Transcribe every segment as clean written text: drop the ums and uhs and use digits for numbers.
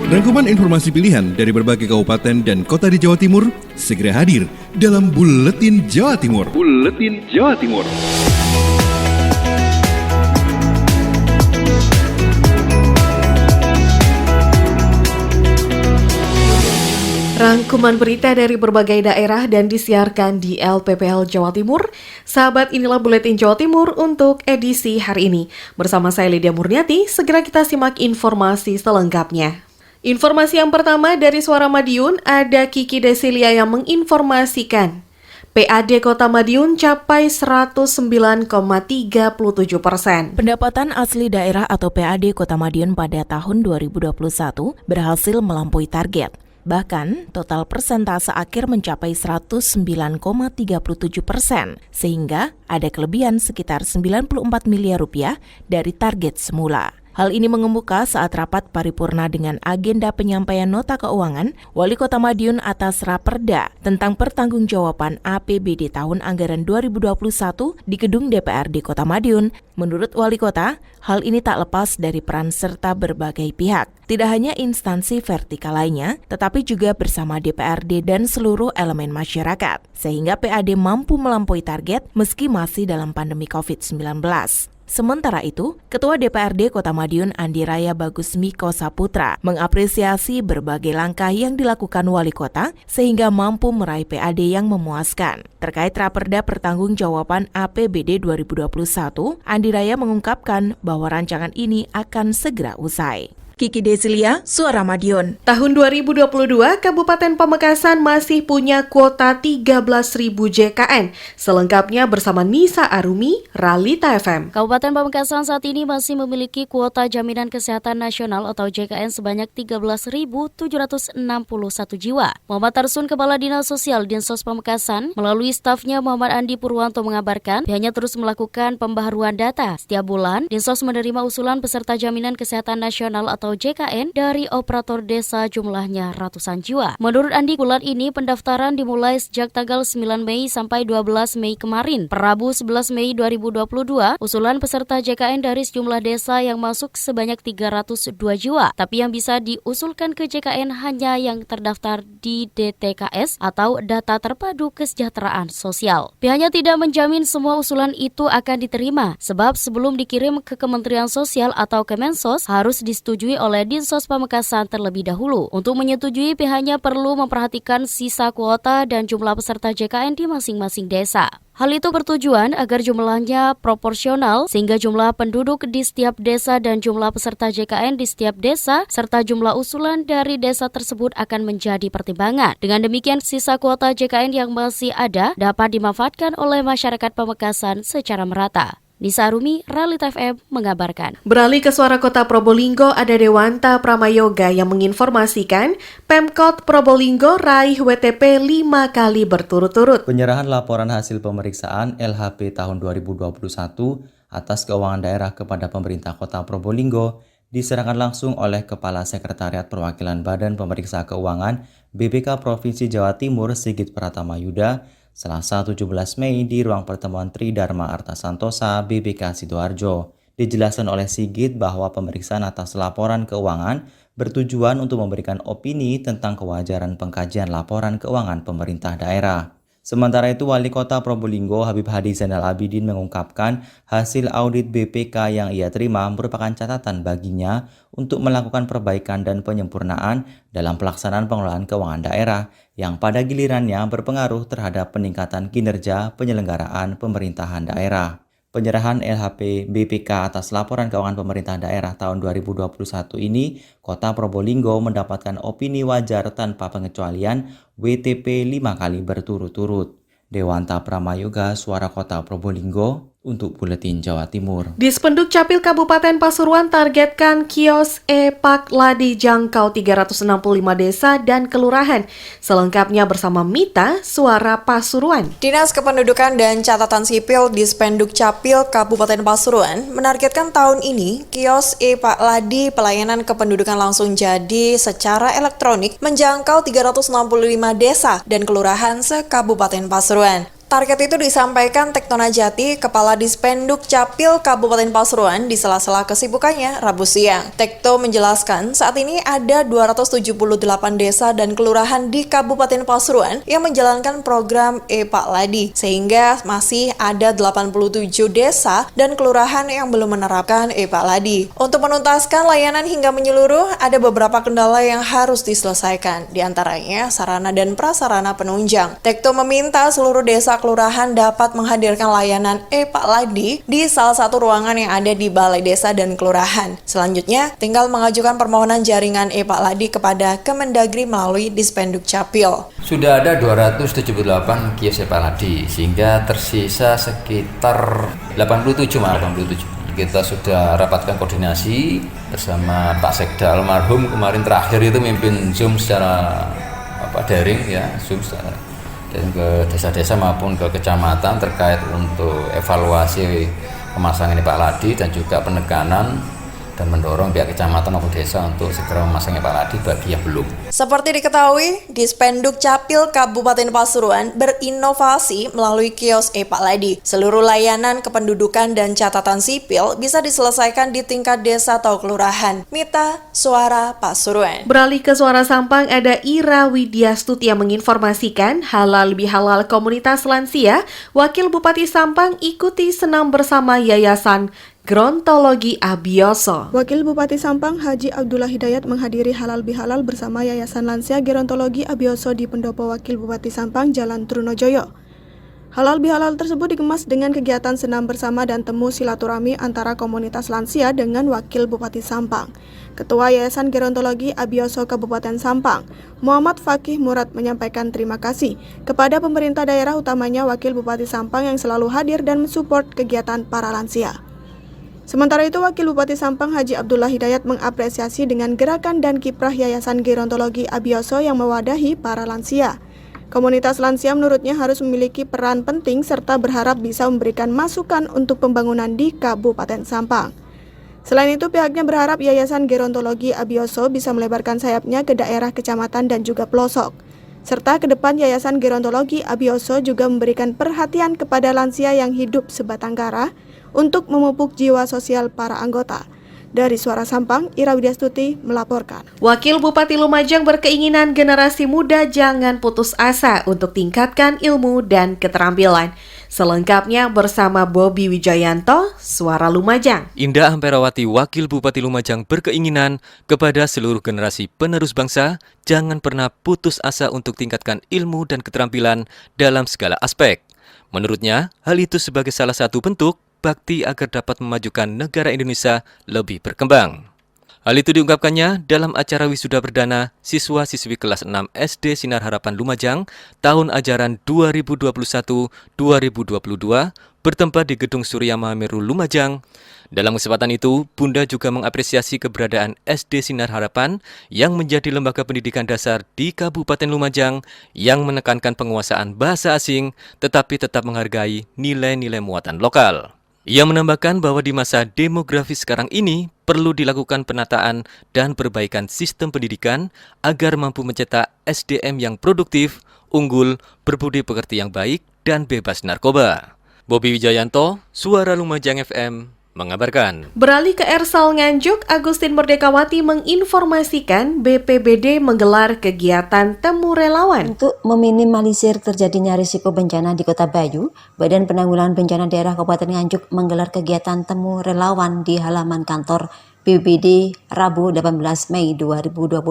Rangkuman informasi pilihan dari berbagai kabupaten dan kota di Jawa Timur segera hadir dalam Buletin Jawa Timur. Buletin Jawa Timur. Rangkuman berita dari berbagai daerah dan disiarkan di LPPL Jawa Timur. Sahabat, inilah Buletin Jawa Timur untuk edisi hari ini. Bersama saya Lydia Murniati, segera kita simak informasi selengkapnya. Informasi yang pertama dari Suara Madiun, ada Kiki Desilia yang menginformasikan PAD Kota Madiun capai 109,37%. Pendapatan asli daerah atau PAD Kota Madiun pada tahun 2021 berhasil melampaui target. Bahkan, total persentase akhir mencapai 109,37%, sehingga ada kelebihan sekitar 94 miliar rupiah dari target semula. Hal ini mengemuka saat rapat paripurna dengan agenda penyampaian nota keuangan Wali Kota Madiun atas Raperda tentang pertanggungjawaban APBD tahun anggaran 2021 di gedung DPRD Kota Madiun. Menurut Wali Kota, hal ini tak lepas dari peran serta berbagai pihak. Tidak hanya instansi vertikal lainnya, tetapi juga bersama DPRD dan seluruh elemen masyarakat, sehingga PAD mampu melampaui target meski masih dalam pandemi COVID-19. Sementara itu, Ketua DPRD Kota Madiun Andi Raya Bagus Miko Saputra mengapresiasi berbagai langkah yang dilakukan Wali Kota sehingga mampu meraih PAD yang memuaskan. Terkait Raperda Pertanggungjawaban APBD 2021, Andi Raya mengungkapkan bahwa rancangan ini akan segera usai. Kiki Desilia, Suara Madiun. Tahun 2022, Kabupaten Pamekasan masih punya kuota 13.000 JKN. Selengkapnya bersama Nisa Arumi, Ralita FM. Kabupaten Pamekasan saat ini masih memiliki kuota Jaminan Kesehatan Nasional atau JKN sebanyak 13.761 jiwa. Muhammad Tarsun, Kepala Dinas Sosial Dinsos Pamekasan, melalui stafnya Muhammad Andi Purwanto mengabarkan, pihaknya terus melakukan pembaharuan data. Setiap bulan, Dinsos menerima usulan peserta Jaminan Kesehatan Nasional atau JKN dari operator desa jumlahnya ratusan jiwa. Menurut Andi, bulan ini pendaftaran dimulai sejak tanggal 9 Mei sampai 12 Mei kemarin. Per Rabu 11 Mei 2022, usulan peserta JKN dari sejumlah desa yang masuk sebanyak 302 jiwa. Tapi yang bisa diusulkan ke JKN hanya yang terdaftar di DTKS atau Data Terpadu Kesejahteraan Sosial. Pihaknya tidak menjamin semua usulan itu akan diterima, sebab sebelum dikirim ke Kementerian Sosial atau Kemensos harus disetujui oleh Dinsos Pamekasan terlebih dahulu. Untuk menyetujui, pihaknya perlu memperhatikan sisa kuota dan jumlah peserta JKN di masing-masing desa. Hal itu bertujuan agar jumlahnya proporsional sehingga jumlah penduduk di setiap desa dan jumlah peserta JKN di setiap desa serta jumlah usulan dari desa tersebut akan menjadi pertimbangan. Dengan demikian, sisa kuota JKN yang masih ada dapat dimanfaatkan oleh masyarakat Pamekasan secara merata. Nisa Arumi, Ralita FM mengabarkan. Beralih ke Suara Kota Probolinggo, ada Dewanta Pramayoga yang menginformasikan Pemkot Probolinggo raih WTP 5 kali berturut-turut. Penyerahan laporan hasil pemeriksaan LHP tahun 2021 atas keuangan daerah kepada pemerintah Kota Probolinggo diserahkan langsung oleh Kepala Sekretariat Perwakilan Badan Pemeriksa Keuangan BPK Provinsi Jawa Timur Sigit Pratama Yuda Selasa 17 Mei di ruang pertemuan Tridharma Arta Santosa BPK Sidoarjo. Dijelaskan oleh Sigit bahwa pemeriksaan atas laporan keuangan bertujuan untuk memberikan opini tentang kewajaran pengkajian laporan keuangan pemerintah daerah. Sementara itu, Wali Kota Probolinggo Habib Hadi Zainal Abidin mengungkapkan hasil audit BPK yang ia terima merupakan catatan baginya untuk melakukan perbaikan dan penyempurnaan dalam pelaksanaan pengelolaan keuangan daerah yang pada gilirannya berpengaruh terhadap peningkatan kinerja penyelenggaraan pemerintahan daerah. Penyerahan LHP BPK atas laporan keuangan pemerintah daerah tahun 2021 ini, Kota Probolinggo mendapatkan opini wajar tanpa pengecualian WTP 5 kali berturut-turut. Dewanta Pramayoga, Suara Kota Probolinggo, untuk Buletin Jawa Timur. Dispenduk Capil Kabupaten Pasuruan targetkan kios e-Pak Ladi jangkau 365 desa dan kelurahan. Selengkapnya bersama Mita, Suara Pasuruan. Dinas Kependudukan dan Catatan Sipil Dispenduk Capil Kabupaten Pasuruan menargetkan tahun ini kios e-Pak Ladi pelayanan kependudukan langsung jadi secara elektronik menjangkau 365 desa dan kelurahan se-Kabupaten Pasuruan. Target itu disampaikan Tektona Jati, Kepala Dispenduk Capil Kabupaten Pasuruan di sela-sela kesibukannya Rabu siang. Tekto menjelaskan saat ini ada 278 desa dan kelurahan di Kabupaten Pasuruan yang menjalankan program Pak Ladi, sehingga masih ada 87 desa dan kelurahan yang belum menerapkan Pak Ladi. Untuk menuntaskan layanan hingga menyeluruh, ada beberapa kendala yang harus diselesaikan, diantaranya sarana dan prasarana penunjang. Tekto meminta seluruh desa kelurahan dapat menghadirkan layanan Pak Ladi di salah satu ruangan yang ada di Balai Desa dan Kelurahan. Selanjutnya, tinggal mengajukan permohonan jaringan Pak Ladi kepada Kemendagri melalui Dispenduk Capil. Sudah ada 278 kios Pak Ladi, sehingga tersisa sekitar 87. Kita sudah rapatkan koordinasi bersama Pak Sekda almarhum kemarin terakhir itu mimpin Zoom secara daring ya, Zoom secara dan ke desa-desa maupun ke kecamatan terkait untuk evaluasi pemasangan Pak Ladi dan juga penekanan dan mendorong pihak kecamatan maupun desa untuk segera memasangnya Pak Ladi bagi yang belum. Seperti diketahui, Dispenduk Capil Kabupaten Pasuruan berinovasi melalui kios Pak Ladi. Seluruh layanan kependudukan dan catatan sipil bisa diselesaikan di tingkat desa atau kelurahan. Mita, Suara Pasuruan. Beralih ke Suara Sampang, ada Ira Widyastuti yang menginformasikan halal bihalal komunitas lansia. Wakil Bupati Sampang ikuti senam bersama Yayasan Gerontologi Abioso. Wakil Bupati Sampang Haji Abdullah Hidayat menghadiri halal bihalal bersama Yayasan Lansia Gerontologi Abioso di Pendopo Wakil Bupati Sampang, Jalan Trunojoyo. Halal bihalal tersebut dikemas dengan kegiatan senam bersama dan temu silaturahmi antara komunitas lansia dengan Wakil Bupati Sampang. Ketua Yayasan Gerontologi Abioso Kabupaten Sampang, Muhammad Fakih Murad menyampaikan terima kasih kepada pemerintah daerah, utamanya Wakil Bupati Sampang yang selalu hadir dan mensupport kegiatan para lansia. Sementara itu, Wakil Bupati Sampang Haji Abdullah Hidayat mengapresiasi dengan gerakan dan kiprah Yayasan Gerontologi Abioso yang mewadahi para lansia. Komunitas lansia menurutnya harus memiliki peran penting serta berharap bisa memberikan masukan untuk pembangunan di Kabupaten Sampang. Selain itu, pihaknya berharap Yayasan Gerontologi Abioso bisa melebarkan sayapnya ke daerah, kecamatan, dan juga pelosok. Serta ke depan Yayasan Gerontologi Abioso juga memberikan perhatian kepada lansia yang hidup sebatang kara untuk memupuk jiwa sosial para anggota. Dari Suara Sampang, Ira Widyastuti melaporkan. Wakil Bupati Lumajang berkeinginan generasi muda jangan putus asa untuk tingkatkan ilmu dan keterampilan. Selengkapnya bersama Bobi Wijayanto, Suara Lumajang. Indah Amperawati, Wakil Bupati Lumajang berkeinginan kepada seluruh generasi penerus bangsa jangan pernah putus asa untuk tingkatkan ilmu dan keterampilan dalam segala aspek. Menurutnya, hal itu sebagai salah satu bentuk bakti agar dapat memajukan negara Indonesia lebih berkembang. Hal itu diungkapkannya dalam acara wisuda perdana siswa-siswi kelas 6 SD Sinar Harapan Lumajang tahun ajaran 2021-2022 bertempat di Gedung Surya Mahameru Lumajang. Dalam kesempatan itu, Bunda juga mengapresiasi keberadaan SD Sinar Harapan yang menjadi lembaga pendidikan dasar di Kabupaten Lumajang yang menekankan penguasaan bahasa asing tetapi tetap menghargai nilai-nilai muatan lokal. Ia menambahkan bahwa di masa demografi sekarang ini perlu dilakukan penataan dan perbaikan sistem pendidikan agar mampu mencetak SDM yang produktif, unggul, berbudi pekerti yang baik, dan bebas narkoba. Bobi Wijayanto, Suara Lumajang FM, mengabarkan. Beralih ke Ersal Nganjuk, Agustin Merdekawati menginformasikan BPBD menggelar kegiatan temu relawan. Untuk meminimalisir terjadinya risiko bencana di Kota Bayu, Badan Penanggulangan Bencana Daerah Kabupaten Nganjuk menggelar kegiatan temu relawan di halaman kantor BPBD Rabu 18 Mei 2022.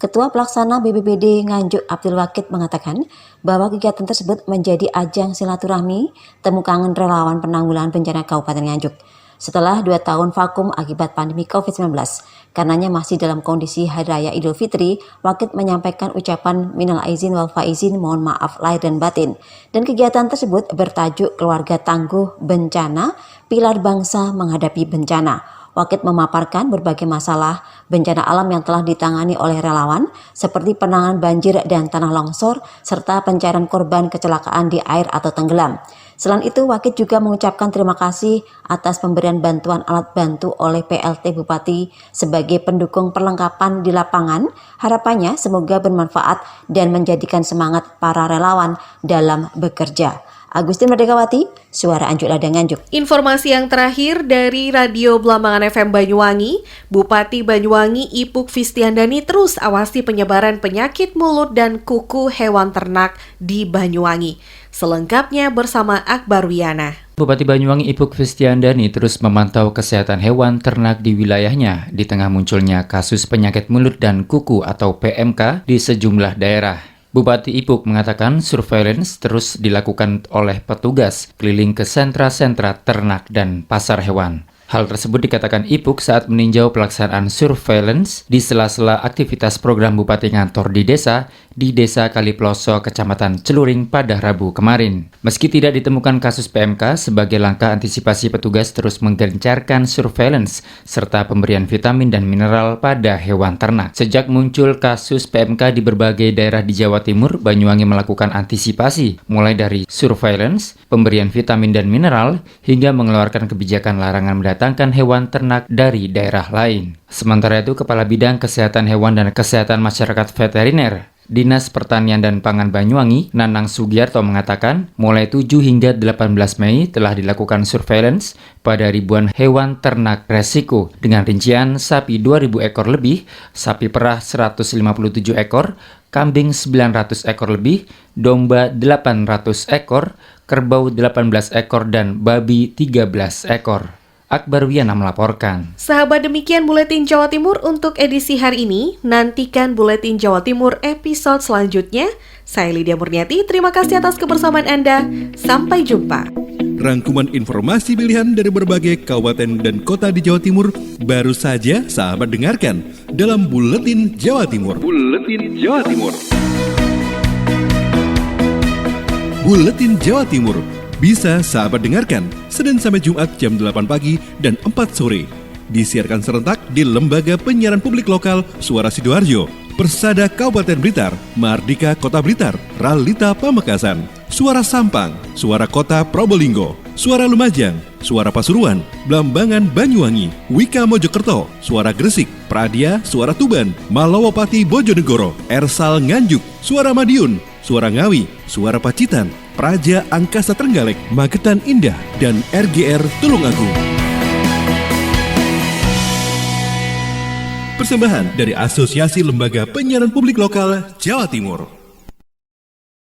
Ketua Pelaksana BPBD Nganjuk Abdul Wakid mengatakan bahwa kegiatan tersebut menjadi ajang silaturahmi temu kangen relawan penanggulangan bencana Kabupaten Nganjuk. Setelah 2 tahun vakum akibat pandemi COVID-19, karenanya masih dalam kondisi Hari Raya Idul Fitri, Wakid menyampaikan ucapan minal aizin wal faizin, mohon maaf lahir dan batin. Dan kegiatan tersebut bertajuk Keluarga Tangguh Bencana, Pilar Bangsa Menghadapi Bencana. Wakid memaparkan berbagai masalah bencana alam yang telah ditangani oleh relawan, seperti penanganan banjir dan tanah longsor, serta pencarian korban kecelakaan di air atau tenggelam. Selain itu, Wakid juga mengucapkan terima kasih atas pemberian bantuan alat bantu oleh PLT Bupati sebagai pendukung perlengkapan di lapangan. Harapannya semoga bermanfaat dan menjadikan semangat para relawan dalam bekerja. Agustin Merdekawati, Suara Anjuk Ladang Nganjuk. Informasi yang terakhir dari Radio Blambangan FM Banyuwangi, Bupati Banyuwangi Ipuk Fistiandani terus awasi penyebaran penyakit mulut dan kuku hewan ternak di Banyuwangi. Selengkapnya bersama Akbar Wiana. Bupati Banyuwangi Ipuk Fistiandani terus memantau kesehatan hewan ternak di wilayahnya di tengah munculnya kasus penyakit mulut dan kuku atau PMK di sejumlah daerah. Bupati Ipuk mengatakan surveillance terus dilakukan oleh petugas keliling ke sentra-sentra ternak dan pasar hewan. Hal tersebut dikatakan Ipuk saat meninjau pelaksanaan surveillance di sela-sela aktivitas program Bupati Ngantor di Desa Kaliploso, Kecamatan Celuring pada Rabu kemarin. Meski tidak ditemukan kasus PMK, sebagai langkah antisipasi petugas terus menggencarkan surveillance serta pemberian vitamin dan mineral pada hewan ternak. Sejak muncul kasus PMK di berbagai daerah di Jawa Timur, Banyuwangi melakukan antisipasi, mulai dari surveillance, pemberian vitamin dan mineral, hingga mengeluarkan kebijakan larangan mendatangkan hewan ternak dari daerah lain. Sementara itu, Kepala Bidang Kesehatan Hewan dan Kesehatan Masyarakat Veteriner Dinas Pertanian dan Pangan Banyuwangi, Nanang Sugiarto mengatakan, mulai 7 hingga 18 Mei telah dilakukan surveillance pada ribuan hewan ternak resiko dengan rincian sapi 2.000 ekor lebih, sapi perah 157 ekor, kambing 900 ekor lebih, domba 800 ekor, kerbau 18 ekor, dan babi 13 ekor. Akbar Wiana melaporkan. Sahabat, demikian Buletin Jawa Timur untuk edisi hari ini. Nantikan Buletin Jawa Timur episode selanjutnya. Saya Lydia Murniati, terima kasih atas kebersamaan Anda. Sampai jumpa. Rangkuman informasi pilihan dari berbagai kabupaten dan kota di Jawa Timur baru saja sahabat dengarkan dalam Buletin Jawa Timur. Buletin Jawa Timur. Buletin Jawa Timur bisa sahabat dengarkan Senin sampai Jumat jam 8 pagi dan 4 sore. Disiarkan serentak di Lembaga Penyiaran Publik Lokal Suara Sidoarjo, Persada Kabupaten Blitar, Mardika Kota Blitar, Ralita Pamekasan, Suara Sampang, Suara Kota Probolinggo, Suara Lumajang, Suara Pasuruan, Blambangan Banyuwangi, Wika Mojokerto, Suara Gresik, Pradia, Suara Tuban, Malawapati Bojonegoro, Ersal Nganjuk, Suara Madiun, Suara Ngawi, Suara Pacitan, Praja Angkasa Trenggalek, Magetan Indah, dan RGR Tulungagung. Persembahan dari Asosiasi Lembaga Penyiaran Publik Lokal Jawa Timur.